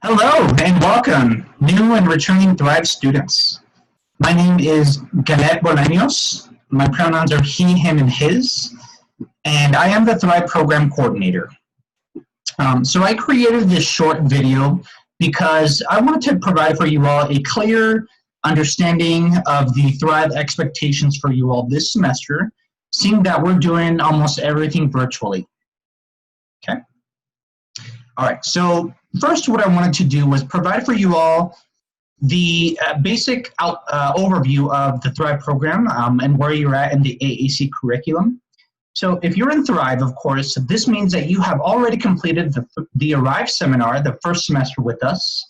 Hello and welcome, new and returning Thrive students. My name is Galet Bolaños. My pronouns are he, him, and his, and I am the Thrive Program Coordinator. So I created this short video because I wanted to provide for you all a clear understanding of the Thrive expectations for you all this semester, seeing that we're doing almost everything virtually. Okay? All right, so first what I wanted to do was provide for you all the basic overview of the Thrive program and where you're at in the AAC curriculum. So if you're in Thrive, of course, this means that you have already completed the Arrive seminar, the first semester with us,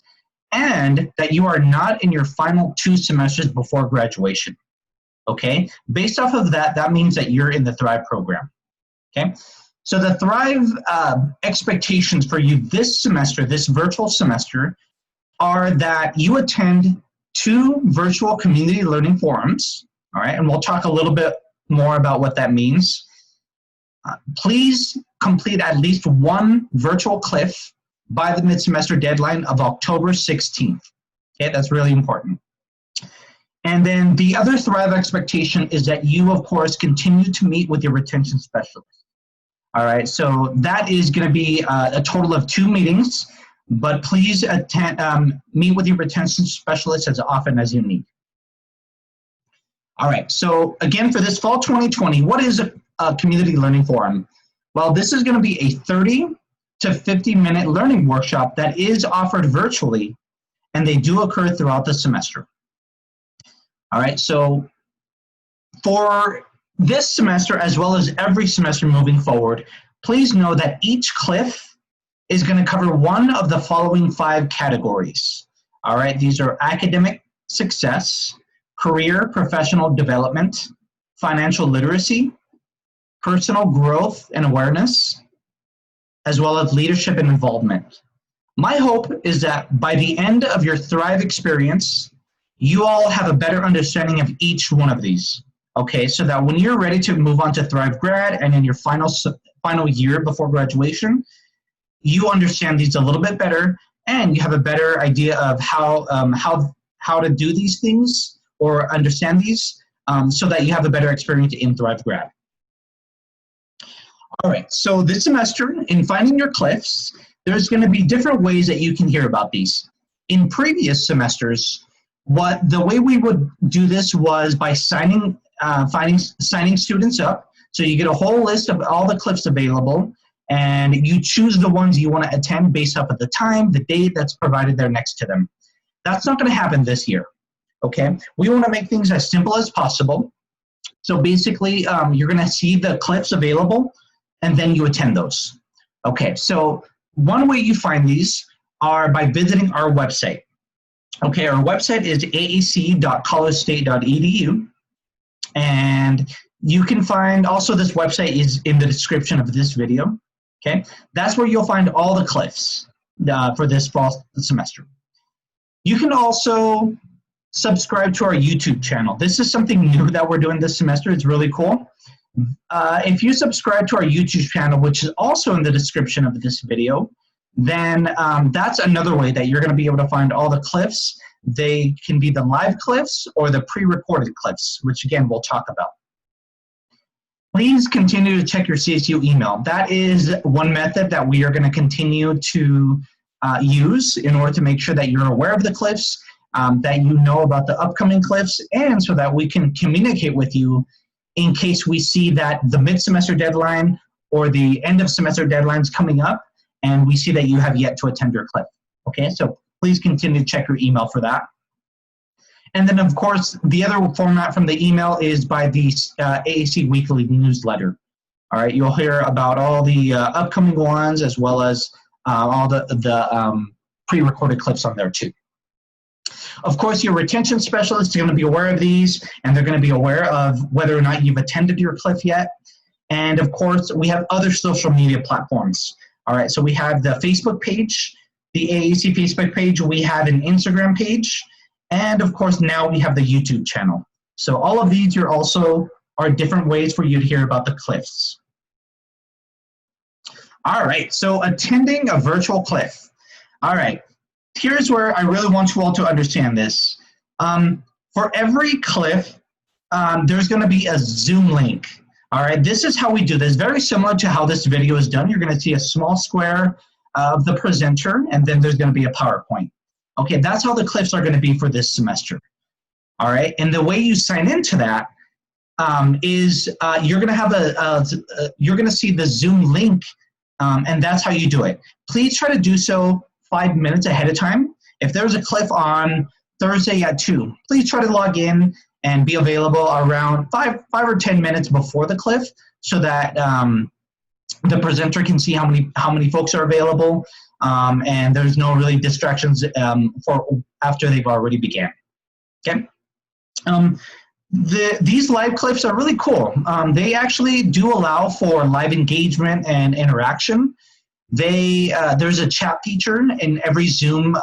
and that you are not in your final 2 semesters before graduation, okay? Based off of that, that means that you're in the Thrive program, okay? So the Thrive expectations for you this semester, this virtual semester, are that you attend 2 virtual community learning forums, all right? And we'll talk a little bit more about what that means. Please complete at least 1 virtual CLF by the mid-semester deadline of October 16th. Okay, that's really important. And then the other Thrive expectation is that you, of course, continue to meet with your retention specialist. All right, so that is going to be a total of 2 meetings, but please meet with your retention specialist as often as you need. All right, so again, for this fall 2020, what is a community learning forum? Well, this is going to be a 30 to 50-minute learning workshop that is offered virtually, and they do occur throughout the semester. All right, so for this semester, as well as every semester moving forward, please know that each CLF is going to cover one of the following 5 categories. All right, these are academic success, career professional development, financial literacy, personal growth and awareness, as well as leadership and involvement. My hope is that by the end of your Thrive experience, you all have a better understanding of each one of these. Okay, so that when you're ready to move on to Thrive Grad and in your final year before graduation, you understand these a little bit better and you have a better idea of how to do these things or understand these so that you have a better experience in Thrive Grad. All right, so this semester in finding your CLFs, there's going to be different ways that you can hear about these. In previous semesters, the way we would do this was by signing students up. So you get a whole list of all the CLFs available, and you choose the ones you want to attend based off of the time, the date that's provided there next to them. That's not going to happen this year, okay? We want to make things as simple as possible. So basically, you're going to see the CLFs available, and then you attend those. Okay, so one way you find these are by visiting our website. Okay, our website is aac.collegestate.edu. And you can find, also this website is in the description of this video, okay? That's where you'll find all the CLFs for this fall semester. You can also subscribe to our YouTube channel. This is something new that we're doing this semester. It's really cool. If you subscribe to our YouTube channel, which is also in the description of this video, then that's another way that you're going to be able to find all the CLFs. They can be the live CLFs or the pre-recorded CLFs, which again, we'll talk about. Please continue to check your CSU email. That is one method that we are going to continue to use in order to make sure that you're aware of the CLFs, that you know about the upcoming CLFs, and so that we can communicate with you in case we see that the mid-semester deadline or the end of semester deadline is coming up and we see that you have yet to attend your CLF. Okay, so please continue to check your email for that. And then, of course, the other format from the email is by the AAC Weekly newsletter. All right, you'll hear about all the upcoming ones as well as all the pre-recorded CLFs on there too. Of course, your retention specialists are going to be aware of these, and they're going to be aware of whether or not you've attended your CLF yet. And of course, we have other social media platforms. All right, so we have the Facebook page, the AAC Facebook page, we have an Instagram page, and of course, now we have the YouTube channel. So all of these are different ways for you to hear about the CLFs. All right, so attending a virtual CLF. All right, here's where I really want you all to understand this. For every cliff, there's going to be a Zoom link. All right, this is how we do this. Very similar to how this video is done. You're going to see a small square of the presenter, and then there's going to be a PowerPoint. Okay, that's how the cliffs are going to be for this semester. All right, and the way you sign into that is you're going to have you're going to see the Zoom link, and that's how you do it. Please try to do so 5 minutes ahead of time. If there's a cliff on Thursday at 2, please try to log in and be available around 5 or 10 minutes before the cliff, so that the presenter can see how many folks are available, and there's no really distractions for after they've already began. Okay. These live clips are really cool. They actually do allow for live engagement and interaction. There's a chat feature in every Zoom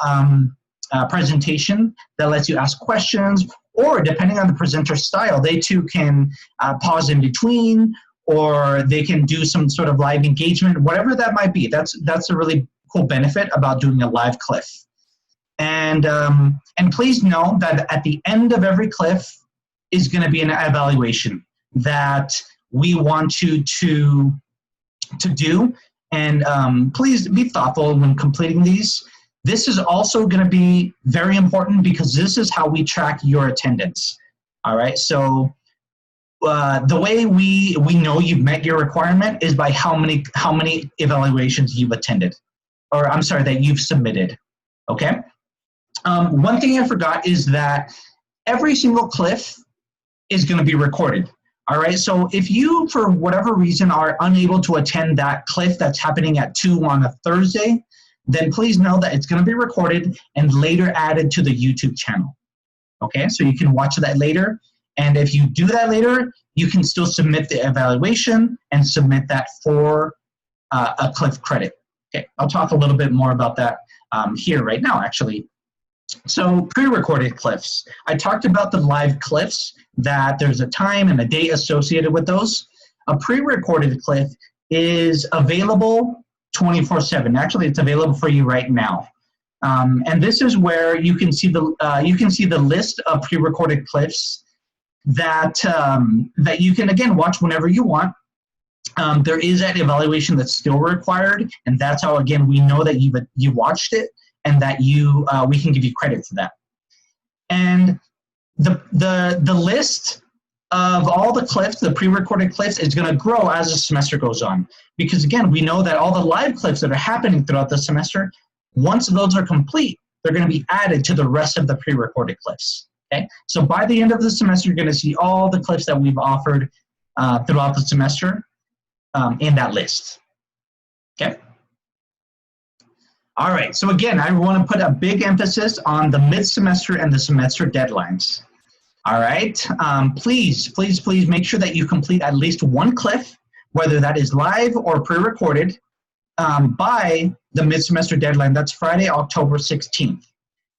presentation that lets you ask questions, or depending on the presenter style, they too can pause in between, or they can do some sort of live engagement, whatever that might be. That's a really cool benefit about doing a live cliff. And please know that at the end of every cliff is going to be an evaluation that we want you to do. And please be thoughtful when completing these. This is also going to be very important because this is how we track your attendance. All right, so the way we know you've met your requirement is by how many evaluations you've attended, or I'm sorry, that you've submitted. Okay. One thing I forgot is that every single cliff is going to be recorded. All right, so if you, for whatever reason, are unable to attend that cliff that's happening at 2 on a Thursday, then please know that it's going to be recorded and later added to the YouTube channel. Okay, so you can watch that later. And if you do that later, you can still submit the evaluation and submit that for a cliff credit. Okay, I'll talk a little bit more about that here right now, actually. So pre-recorded cliffs. I talked about the live cliffs, that there's a time and a date associated with those. A pre-recorded cliff is available 24/7. Actually, it's available for you right now. And this is where you can see the list of pre-recorded cliffs that you can, again, watch whenever you want. There is an evaluation that's still required, and that's how, again, we know that you watched it and that we can give you credit for that. And the list of all the cliffs, the pre-recorded cliffs, is going to grow as the semester goes on. Because again, we know that all the live cliffs that are happening throughout the semester, once those are complete, they're going to be added to the rest of the pre-recorded cliffs. Okay, so by the end of the semester, you're going to see all the cliffs that we've offered throughout the semester in that list. Okay. All right, so again, I want to put a big emphasis on the mid-semester and the semester deadlines. All right, please make sure that you complete at least one cliff, whether that is live or pre-recorded, by the mid-semester deadline. That's Friday, October 16th.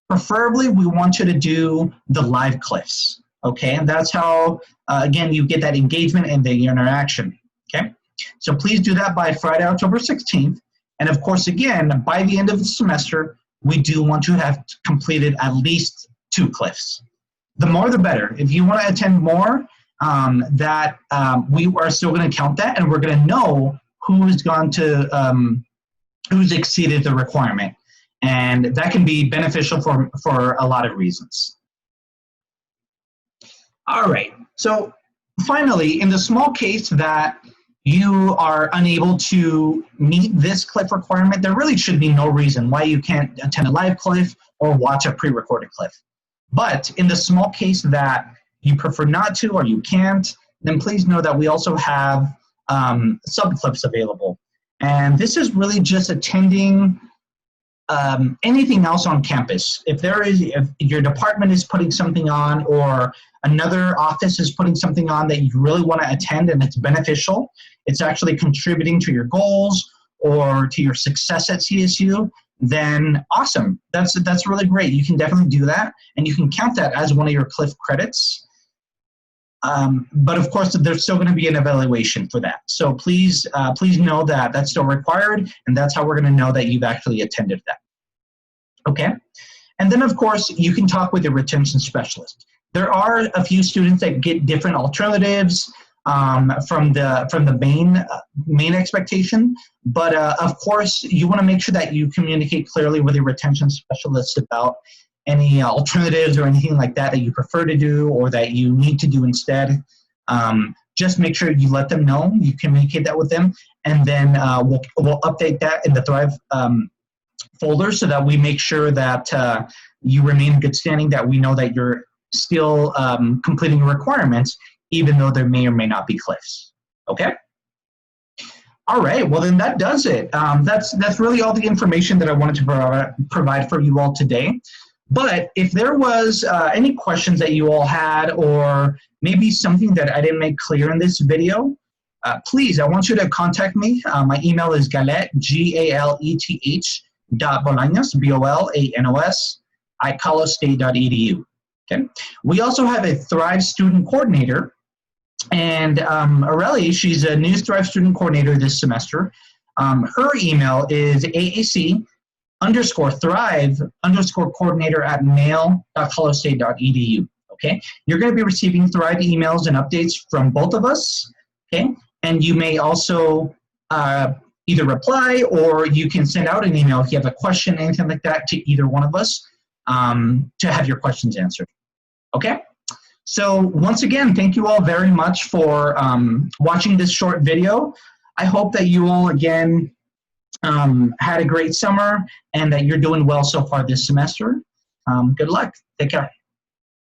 Preferably, we want you to do the live cliffs, okay? And that's how, again, you get that engagement and the interaction, okay? So please do that by Friday, October 16th. And of course, again, by the end of the semester, we do want to have completed at least 2 cliffs. The more, the better. If you want to attend more, we are still going to count that, and we're going to know who's who's exceeded the requirement. And that can be beneficial for a lot of reasons. All right, so finally, in the small case that you are unable to meet this cliff requirement, there really should be no reason why you can't attend a live cliff or watch a pre-recorded cliff. But in the small case that you prefer not to or you can't, then please know that we also have sub-cliffs available. And this is really just attending anything else on campus. If your department is putting something on, or another office is putting something on that you really want to attend and it's beneficial, it's actually contributing to your goals or to your success at CSU, then awesome. That's really great. You can definitely do that, and you can count that as one of your cliff credits. But of course, there's still going to be an evaluation for that. So please know that that's still required, and that's how we're going to know that you've actually attended that. Okay? And then, of course, you can talk with your retention specialist. There are a few students that get different alternatives from the main expectation, but of course, you want to make sure that you communicate clearly with your retention specialist about any alternatives or anything like that that you prefer to do or that you need to do instead. Just make sure you let them know, you communicate that with them, and then we'll update that in the Thrive folder so that we make sure that you remain in good standing, that we know that you're still completing your requirements, even though there may or may not be CLF'S. Okay? All right, well then that does it. That's really all the information that I wanted to provide for you all today. But if there was any questions that you all had, or maybe something that I didn't make clear in this video, please, I want you to contact me. My email is Galeth, G-A-L-E-T-H, .bolanos, B-O-L-A-N-O-S, @colostate.edu. Okay. We also have a Thrive student coordinator, and Aurelie, she's a new Thrive student coordinator this semester. Her email is AAC_Thrive_coordinator@mail.colostate.edu. Okay. You're going to be receiving Thrive emails and updates from both of us. Okay. And you may also either reply, or you can send out an email if you have a question, anything like that, to either one of us to have your questions answered. Okay? So once again, thank you all very much for watching this short video. I hope that you all, again, had a great summer and that you're doing well so far this semester. Good luck. Take care.